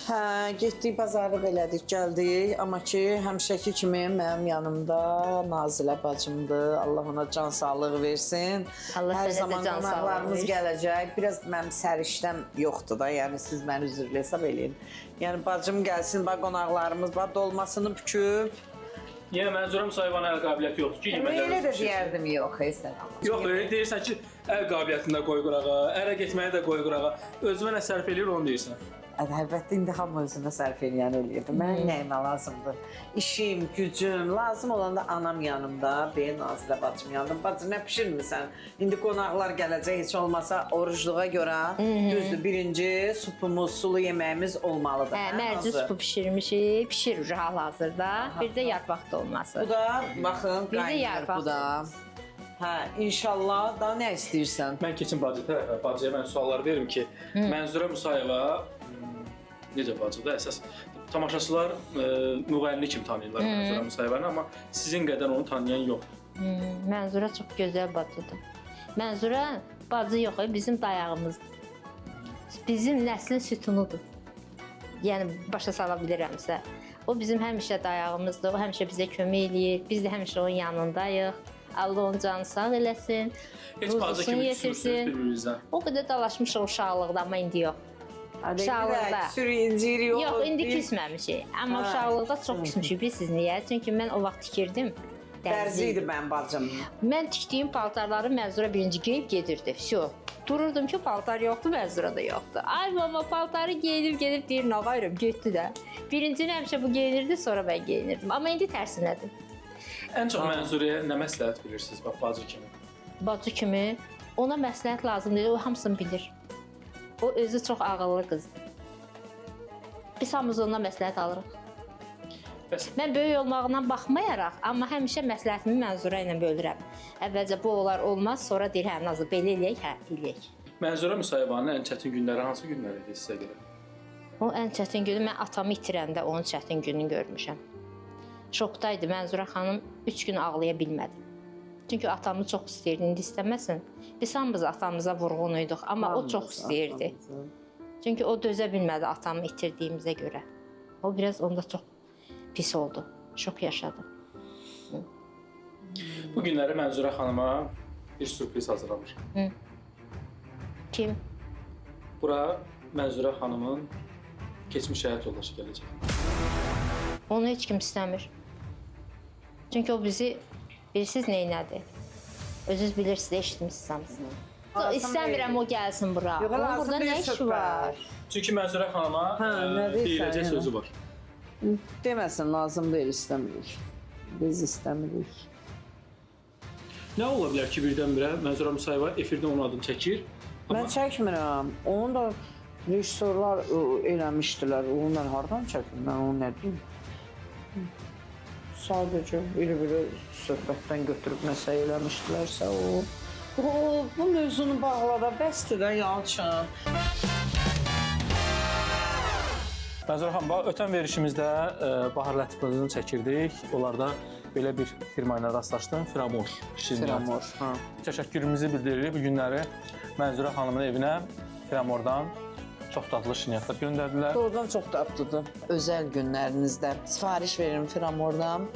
Hə, getdik bazarda belədik, gəldik. Amma ki, həmişəki kimi mənim yanımda Nazilə bacımdır. Allah ona can sağlığı versin. Allah hər sənə də zaman can sağlığı qonaqlarımız versin. gələcək. Biraz mənim səriştəm yoxdur da, yəni siz məni üzrlə hesab eləyin. Yəni bacım gəlsin, bax qonaqlarımız, bax dolmasını büküb. Yəni Mənzurə Musayevana əl qabiliyyəti yoxdur ki, yeməkləri Elə də deyərdim, yox, sən. Yox, elə deyirsən ki, əl qabiliyyətini də qoy qurağa, ərə getməyi də qoy qurağa. Özümə nə sərf eləyir onu deyirsən. Əlbəttə indi hamı özünə sərf eləyən eləyirdi. Mən nəyimə lazımdır? İşim, gücüm, lazım olanda anam yanımda, beyin Nazilə bacım yanımda. Bacı, nə pişirmirsən? İndi qonaqlar gələcək, heç olmasa orucluğa görə düzdür, birinci supumuz, sulu yeməyimiz olmalıdır. Hə, mərci supu bişirmişik, pişiririk hal-hazırda. Bir də yarpaq dolması. Bu da, baxın, Bir də qaynayır yarpaq bu da. Hə, inşallah daha nə istəyirsən? Mən keçim bacı tərəfə, bacıya mən suallar verim ki, Mənzurə Musayeva necə bacıdır? Əsas tamaşaçılar müğənni kimi tanıyırlar Mənzurə Musayevanı, amma sizin qədər onu tanıyan yoxdur. Mənzurə çox gözəl bacıdır. Mənzurə bacı yox, bizim dayağımızdır. Bizim nəslin sütunudur. Yəni başa sala bilirəmsə. O bizim həmişə dayağımızdır, o həmişə bizə kömək eləyir, biz də həmişə onun yanındayıq. Allah onun canı sağ eləsin. Heç bacı kimi küsürsünüz bir-birinizdən. O qədər dalaşmışıq uşaqlıqda, amma indi yox. Uşaqlıqda. Sürüncür yox. Yox, indi küsməmişik. Amma uşaqlıqda çox küsmüşük. Bilirsiniz niyə? Çünki mən o vaxt tikirdim. Dərzi idi mənim bacım. Mən tikdiyim paltarları Mənzurə birinci geyib gedirdi. Всё. Dururdum ki, paltar yoxdur, Mənzurə də yoxdur. Ay mama, paltarı geyinib deyir, nə qayırım, getdi də. Birincini həmişə bu geyinirdi, sonra mən geyinirdim. Amma indi tərsinədir. Ən çox Mənzurəyə nə məsləhət bilirsiniz, bax bacı kimi? Bacı kimi ona məsləhət lazımdır, o hamısını bilir. O özü çox ağıllı qızdır. Biz hamımız ondan məsləhət alırıq. Bəs Mən böyük olmağına baxmayaraq, amma həmişə məsləhətimi Mənzurə ilə bölürəm. Əvvəlcə bu olar, olmaz, sonra deyir, hə, Nazlı, belə eləyək, hə, eləyək. Mənzurə Musayevanın ən çətin günləri hansı günlər idi sizə görə? O ən çətin günü, mən atamı itirəndə onun çətin gününü görmüşəm. Şokdaydı, Mənzurə xanım 3 gün ağlaya bilmədi. Çünki atamı çox istəyirdi, indi istəməsin. Biz hamımız atamıza vurğun idik, amma o çox istəyirdi. Çünki o dözə bilmədi atamı itirdiyimizə görə. O biraz onda çox pis oldu, şok yaşadı. Bu günləri Mənzurə xanıma bir sürpriz hazırlamışam. Kim? Bura Mənzurə xanımın keçmiş həyat yoldaşı gələcək. Onu heç kim istəmir. Çünki o bizi, bilirsiniz neynədir? Özünüz bilirsiniz, eşitmişsiniz. İstəmirəm o gəlsin bura. Yox, Onun burada nə işi var? Çünki Mənzurə xanıma nə deyirsən, deyiləcək yəni? sözü var. Deməsin, lazım deyil, istəmirik. Biz istəmirik. Nə ola bilər ki, birdən-birə Mənzurə Musayeva efirdə onun adını çəkir? Mən çəkmirəm. Onu da rejissorlar eləmişdilər. Onu mən hardan çəkim? Mən onu nə deyim? Sadəcə elə-belə söhbətdən götürüb nəsə eləmişdilərsə o. Bu mövzunu bağlada bəsdir də Yalçın. Mənzurə xanım, ötən verişimizdə Bahar Lətifqızını çəkirdik. Onlarda belə bir firma ilə rastlaşdım. Firamor. Firamor, ha. Təşəkkürümüzü bildiririk. Bu günləri Mənzurə xanımın evinə Firamordan çox dadlı şinyatlar göndərdilər. Oradan çox dadlıdır. Özəl günlərinizdə sifariş verin Firamordan.